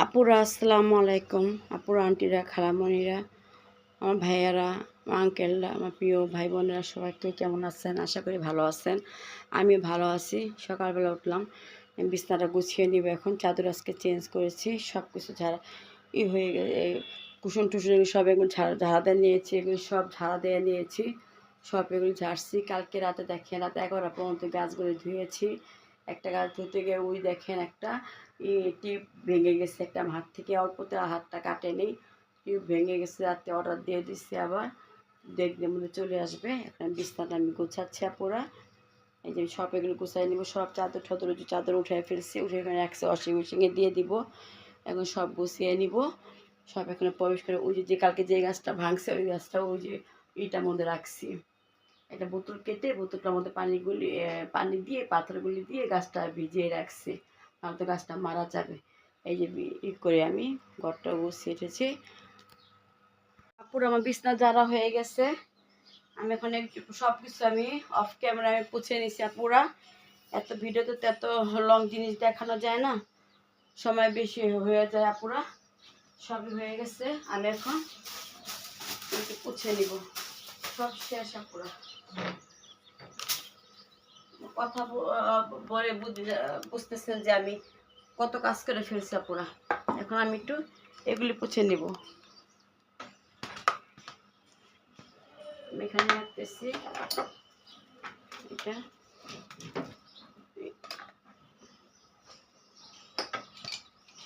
আপুরা আসসালামু আলাইকুম। আপুরা, আন্টিরা, খালামণিরা, আমার ভাইয়ারা, আমার আঙ্কেলরা, আমার প্রিয় ভাই বোনেরা, সবাই কেমন আছেন? আশা করি ভালো আছেন। আমি ভালো আছি। সকালবেলা উঠলাম, বিছনাটা গুছিয়ে নিব। এখন চাদর আজকে চেঞ্জ করেছি, সব কিছু ঝাড়া হয়ে গেছে। কুশন টুসন এগুলো সব এগুলো ঝাড়া দিয়ে নিয়েছি, এগুলো সব ঝাড়া দিয়ে নিয়েছি, সব এগুলো ঝাড়ছি। কালকে রাতে দেখেন, রাতে 11টা পর্যন্ত গাছগুলো ধুয়েছি। একটা গাছ ধুতে গিয়ে ওই দেখেন একটা টিউব ভেঙে গেছে, একটা হাত থেকে অল্পতে হাতটা কাটে নেই, টিউব ভেঙে গেছে। রাতে অর্ডার দিয়ে দিচ্ছি, আবার দেখলে মধ্যে চলে আসবে। এখন বিছনাটা আমি গোছাচ্ছি আপুরা। এই যে সব এগুলো গুছাই নিব, সব চাদর ঠাদর চাদর উঠে ফেলছি, উঠে এখানে একশো ওয়াশিং মেশিনে দিয়ে দিব। এখন সব গুছিয়ে নিব, সব এখানে প্রবেশ করে। ওই যে কালকে যে গাছটা ভাঙছে, ওই গাছটা ওই যে এইটার মধ্যে রাখছি। একটা বোতল কেটে বোতলটার মধ্যে পানি দিয়ে পাথরগুলি দিয়ে গাছটা ভিজিয়ে রাখছি, নাহলে তো গাছটা মারা যাবে। এই যে করে আমি ঘরটা গুছিয়ে এসেছি। পুরো আমার বিছনা ঝাড়া হয়ে গেছে। আমি এখন সব কিছু আমি অফ ক্যামেরা আমি পুছে নিছি পুরা। এত ভিডিওতে তো এত লং জিনিস দেখানো যায় না, সময় বেশি হয়ে যায় আপুরা। সবই হয়ে গেছে, আমি এখন পুছে নিব। সব শেষ আপুরা। কথা বলে বুঝতেছেন যে আমি কত কাজ করে ফেলছি আপুরা। এখন আমি একটু এগুলি পুছে নিব। আমি এখানে রাখতেছি এটা,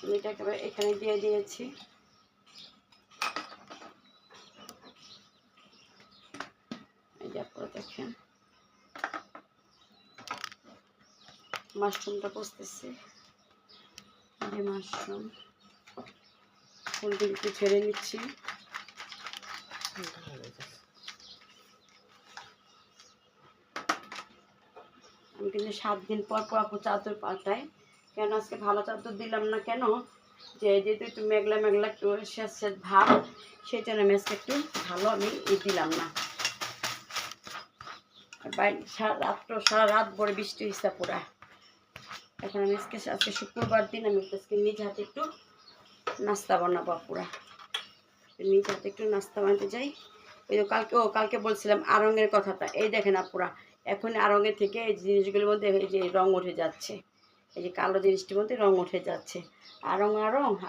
আমি এটা একেবারে এখানে দিয়ে দিয়েছি। এই যে আপনারা দেখেন মাশরুমটা পচতেছি। যে মাশরুম ফুলটি একটু ছেড়ে নিচ্ছি। আমি কিন্তু 7 দিন পর পর আপু চাদর পাল্টাই। কেন আজকে ভালো চাদর দিলাম না কেন, যেহেতু একটু মেঘলা মেঘলা একটু শেষ ভাব, সেই জন্য আমি আজকে একটু ভালো আমি দিলাম না। সারা রাত ভরে বৃষ্টি হয়েছে পুরা। এখন আমি আজকে শুক্রবার দিন, আমি আজকে নিজ হাতে একটু নাস্তা বানাবো পুরা। নিজ হাতে একটু নাস্তা বানাতে যাই। ওই যে কালকে বলছিলাম আড়ঙের কথাটা, এই দেখেন আপুরা, এখন আড়ঙের থেকে এই জিনিসগুলোর মধ্যে এই যে রং উঠে যাচ্ছে, এই যে কালো জিনিসটির মধ্যে রং উঠে যাচ্ছে।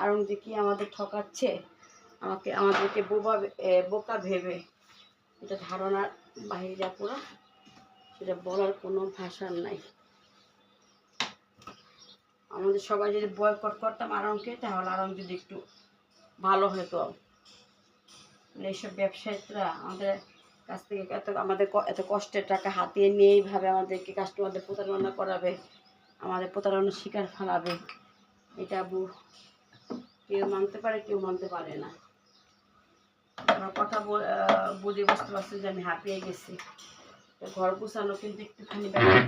আড়ং যে কি আমাদের ঠকাচ্ছে, আমাদেরকে বোকা ভেবে, এটা ধারণার বাহিরে পুরা, সেটা বলার কোনো ভাষার নাই। আমাদের সবাই যদি বয়কট করতাম আড়ংকে, তাহলে আড়ং যদি একটু ভালো হতো। এইসব ব্যবসায়ীরা আমাদের কাছ থেকে এত কষ্টের টাকা হাতিয়ে নিয়ে এইভাবে আমাদেরকে কাস্টমারদের প্রতারণা করাবে, আমাদের প্রতারণার শিকার ফেলাবে, এটা কেউ মানতে পারে, কেউ মানতে পারে না। আমার কথা বুঝে বুঝতে পারছি যে আমি হাঁপিয়ে গেছি। ঘর গুছানো কিন্তু একটুখানি ব্যাপার,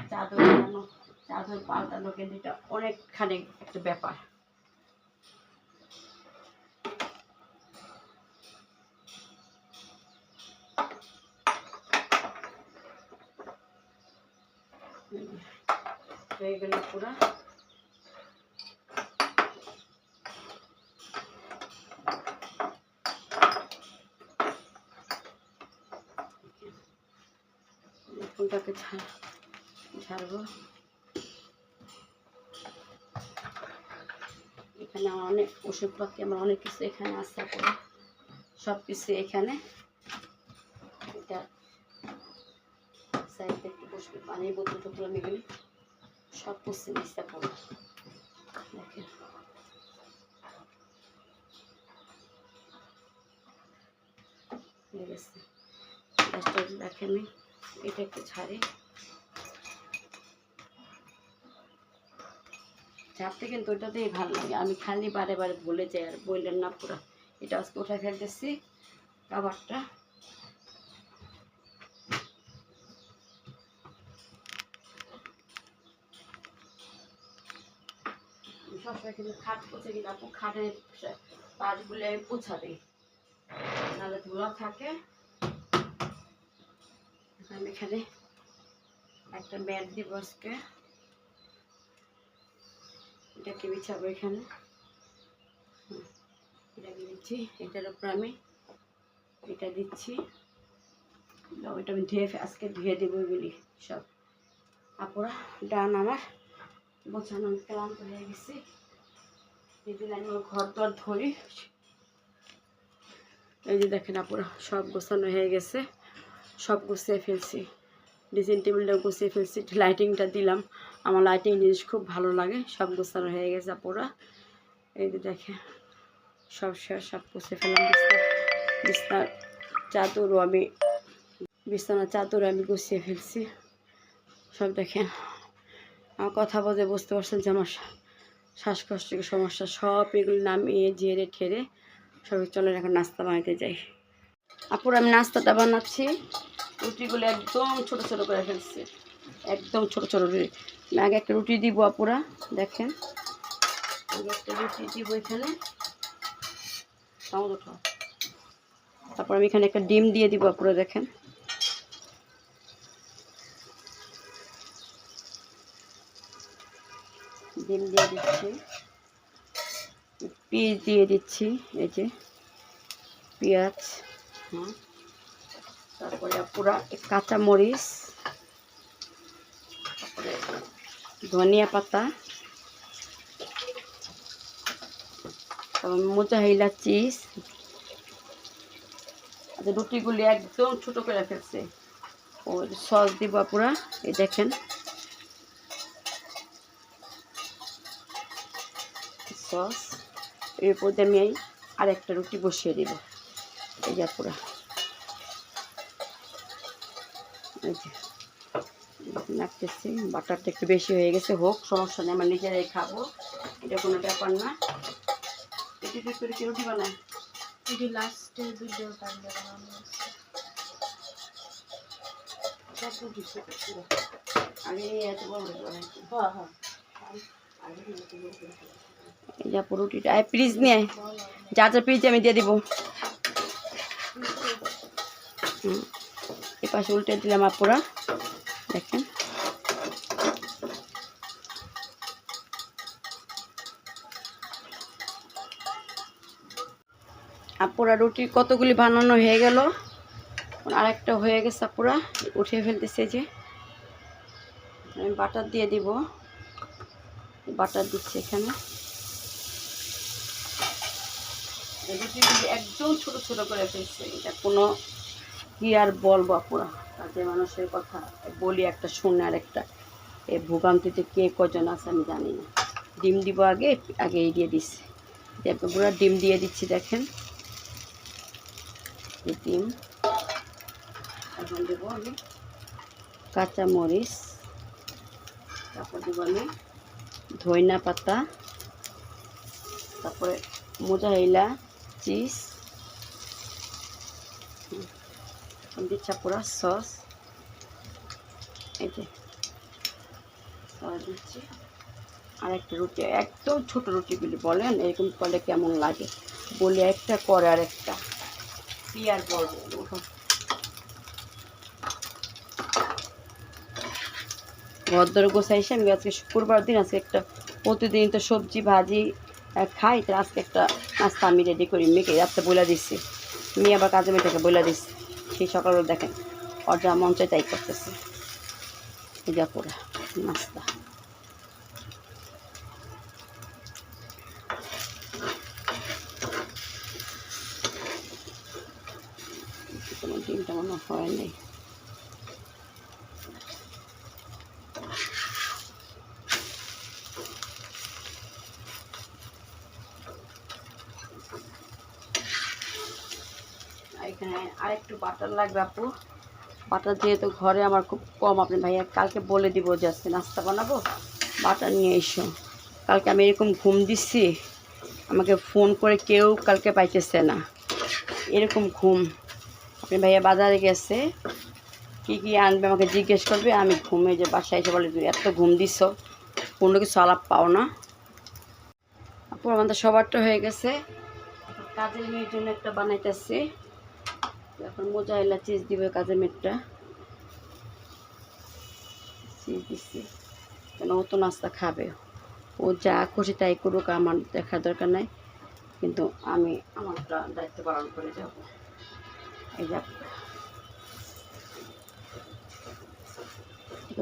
চাদর পাল্টানো কিন্তু এটা অনেকখানি একটা ব্যাপার। হয়ে গেল পুরা। ফুলটাকে ঝাড়বো। এখানে আমার অনেক ওষুধপাতি, আমার অনেক কিছু এখানে আছে পুরো, সব কিছু এখানে। এটা সাইডে একটু বসবে, পানির বোতল টোতল আমি এগুলি সব কিছু নিচ্ছে পুরো। দেখেন দেখেন, এটা একটু ছাড়ি। ঝাড়তে কিন্তু ওইটাতেই ভালো লাগে, আমি খালি বারে বারে ভুলে যাই, আর বললেন না পুরো। এটা আজকে উঠে ফেলতেছি খাবারটা। সবসময় কিন্তু খাট পুছে কিন্তু আপু খাটের পাশগুলো আমি পুছা দিই, নাহলে ধুলা থাকে। আমি এখানে একটা ম্যাট দিব আজকে, এটাকে বিছাবো এখানে। এটা দিচ্ছি, এটার উপর আমি এটা দিচ্ছি। ওইটা আমি আজকে ধুয়ে দেবো এগুলি সব। আপুরা ডান আমার গোছানো ক্লান্ত হয়ে গেছে। যেদিন আমি ঘর দর ধরি, এই যে দেখেন আপুরা সব গোছানো হয়ে গেছে, সব গুছিয়ে ফেলছি। ড্রেসিং টেবিলটা গুছিয়ে ফেলছি, লাইটিংটা দিলাম, আমার লাইটিং জিনিস খুব ভালো লাগে। সব গোছানো হয়ে গেছে আপুরা, এই যে দেখেন সব শেষ, সব গুছিয়ে ফেললাম। বিছনার চাদরও আমি গুছিয়ে ফেলছি সব। দেখেন আমার কথা বলতে বুঝতে পারছেন যে আমার শ্বাসকষ্টের সমস্যা, সব এগুলো নামিয়ে ঝেড়ে ঠেড়ে সবাই চলে এখন নাস্তা বানাতে যাই। আপুরা আমি নাস্তাটা বানাচ্ছি, রুটিগুলো একদম ছোট ছোট করে ফেলছি, একদম ছোট ছোট রুটি। আমি আগে একটা রুটি দিব আপুরা, দেখেন আগে একটা রুটি দিব এখানে, তারপর আমি এখানে একটা ডিম দিয়ে দিব আপুরা, দেখেন ডিম দিয়ে দিচ্ছি, পেঁয়াজ দিয়ে দিচ্ছি, এই যে পেঁয়াজ, হ্যাঁ, তারপরে পুরা কাঁচা মরিচ, তারপরে ধনিয়া পাতা, তারপর মোজাহিলা চিজ। রুটিগুলি একদম ছোট করে ফেলছে। ও সস দিব পুরা, এই দেখেন সস। এরপর আমি আর একটা রুটি বসিয়ে দিব, এই যে পুরা, এই যে নাড়তেছি। বাটারটা একটু বেশি হয়ে গেছে, হোক সমস্যা নেই, আমরা নিজেরাই খাবো, এটা কোনো ব্যাপার না। এটি করে কি রুটি বানায়, এটি লাস্টে ভিডিও টাইমে বানানো আছে। আগে এত বড় বানাইছি, হ্যাঁ হ্যাঁ, এই যে রুটিটা প্লিজ নিয়ে যা যা পিস আমি দিয়ে দিব। এই পাশে উল্টে দিলাম আপুরা, দেখেন আপুরা রুটি কতগুলি বানানো হয়ে গেল, আরেকটা হয়ে গেছে আপুরা, উঠিয়ে ফেলতেছে। যে আমি বাটার দিয়ে দিব, বাটার দিচ্ছি এখানে। রুটিগুলি একদম ছোট ছোট করে ফেলছে, এটা কোনো কি আর বলবো আপুরা, কাজে মানুষের কথা বলি একটা শুনে আর একটা এই ভোগান্তিতে কে কজন আছে আমি জানি না। ডিম দিব আগে, এই দিয়ে দিচ্ছি, পুরো ডিম দিয়ে দিচ্ছি, দেখেন এই ডিম। এখন দেবো আমি কাঁচা মরিচ, তারপর দেবো আমি ধনিয়া পাতা, তারপরে মোজাহিলা চিজ দিচ্ছি পুরা সস, এই যে সস দিচ্ছি। আর একটা রুটি, একদম ছোট রুটিগুলি বলেন এরকম করলে কেমন লাগে, বলি একটা করে আর একটা কি আর বলবো। ঘরদর গোছাইছে, আমি আজকে শুক্রবার দিন, আজকে একটা প্রতিদিন তো সবজি ভাজি খাই, তো আজকে একটা নাস্তা আমি রেডি করি, মেয়েকে রাত্রে বলে দিচ্ছি, মেয়ে আবার কাজে মেয়েটাকে বলে দিচ্ছি, সেই সকালও দেখেন ওর যা মন চাই তাই করতেছে। এই যা পুরা নাস্তা, কোনো ডিমটা মনে হয় নাই। এখানে আরেকটু বাটার লাগবে আপু, বাটার যেহেতু ঘরে আমার খুব কম, আপনি ভাইয়া কালকে বলে দিব যে আজকে নাস্তা বানাবো বাটার নিয়ে এসো। কালকে আমি এরকম ঘুম দিচ্ছি, আমাকে ফোন করে কেউ কালকে পাইতেছে না, এরকম ঘুম। আপনি ভাইয়া বাজারে গেছে, কী কী আনবে আমাকে জিজ্ঞেস করবে, আমি ঘুমে যে বাসায় এসে বলে এত ঘুম দিচ্ছ, কোনো কিছু আলাপ পাও না। আপু আমাদের সবারটা হয়ে গেছে, কাজের মেয়ের জন্য একটা বানাইতেছি, এখন মোজাহিলা চিজ দিব, কাজের মেয়েটা চিজ দিচ্ছি, কেন ও তো নাস্তা খাবে, ও যা খুশি তাই করুক, আমার দেখার দরকার নাই। কিন্তু আমি আমারটা দায়িত্ব পালন করে যাব। এই যে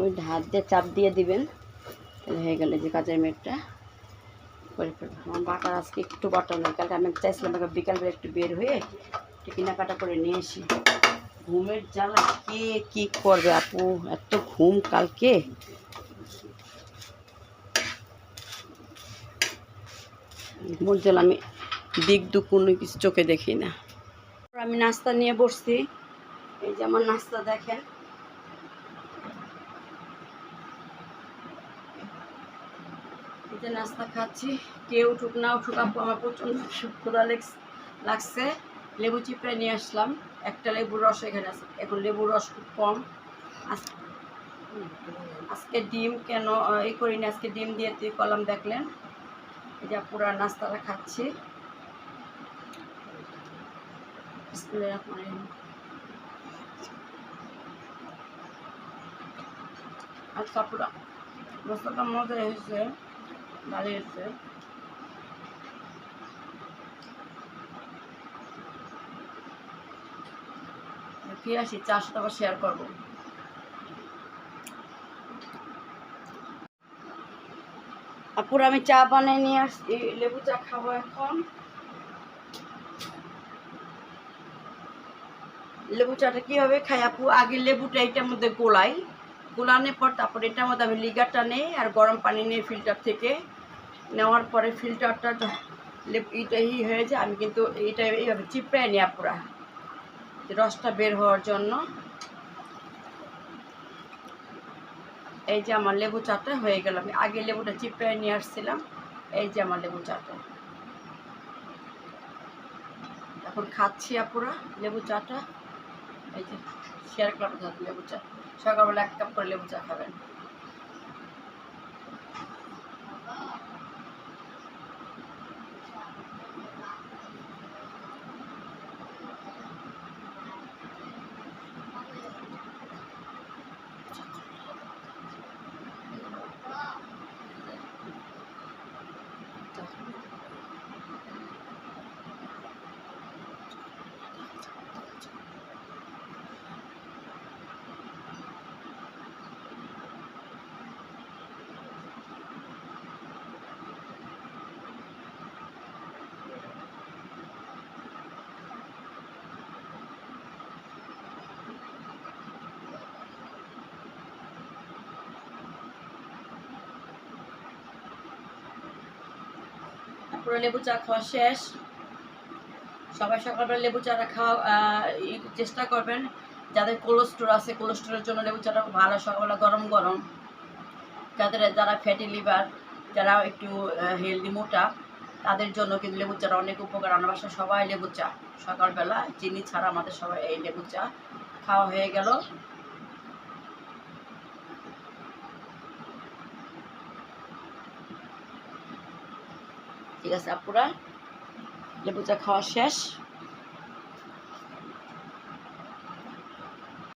ওই হাত দিয়ে চাপ দিয়ে দিবেন, তাহলে হয়ে গেলে যে কাজের মেয়েটা করে ফেলবো। আমার বাটার আজকে একটু বাটা নেই, কালকে আমি চাইছিলাম বিকালবেলা একটু বের হয়ে একটু কেনাকাটা করে নিয়ে আসি। ঘুমের জ্বালা কে কি করবে আপু, এত ঘুম কালকে। ঘুমের জ্বালা আমি দিক দুঃখ কোনো কিছু চোখে দেখি না। আমি নাস্তা নিয়ে বসছি, এই যে আমার নাস্তা দেখেন। এই যে নাস্তা খাচ্ছি, কেউ উঠুক না উঠুক আপু আমার প্রচণ্ড ক্ষুধা লাগছে। লেবু চিপড়ে নিয়ে আসলাম, একটা লেবুর রস এখানে আছে, এখন লেবুর রস খুব কম। আজকে ডিম কেন এই করিনি, আজকে ডিম দিয়ে করলাম দেখলেন। এই যে পুরা নাস্তাটা খাচ্ছি। আজকে পুরা নাস্তাটা মজা হয়েছে, ভালো হয়েছে। ফিরে আসি, চার সাথে আবার শেয়ার করবো। আপুরা আমি চা বানিয়ে নিয়ে আসছি, লেবু চা খাবো এখন। লেবু চাটা কীভাবে খাই আপু, আগে লেবুটা এটার মধ্যে গোলানোর পর তারপর এটার মধ্যে আমি লিগারটা নেই আর গরম পানি নিয়ে ফিল্টার থেকে নেওয়ার পরে ফিল্টারটা এইটাই হয়ে যায়। আমি কিন্তু এইটা এইভাবে চিপড়াই নিই আপুরা, রসটা বের হওয়ার জন্য। এই যে আমার লেবু চাটা হয়ে গেল, আমি আগে লেবুটা চিপড়াই নিয়ে আসছিলাম। এই যে আমার লেবু চাটা এখন খাচ্ছি আপুরা, লেবু চাটা। এই যে শেয়ার করলাম লেবু চা, সকালবেলা 1 কাপ করে লেবু চা খাবেন। পুরো লেবু চা খাওয়া শেষ। সবাই সকালবেলা লেবু চাটা খাওয়া চেষ্টা করবেন। যাদের কোলেস্ট্রল আছে, কোলেস্ট্রলের জন্য লেবু চাটা ভালো, সকালবেলা গরম গরম। যারা ফ্যাটি লিভার, যারা একটু হেলদি মোটা, তাদের জন্য কিন্তু লেবু চাটা অনেক উপকার। আমার বাসায় সবাই লেবু চা সকালবেলা, চিনি ছাড়া আমাদের সবাই এই লেবু চা খাওয়া হয়ে গেল। ঠিক আছে আপুরা, লেবু চা খাওয়া শেষ।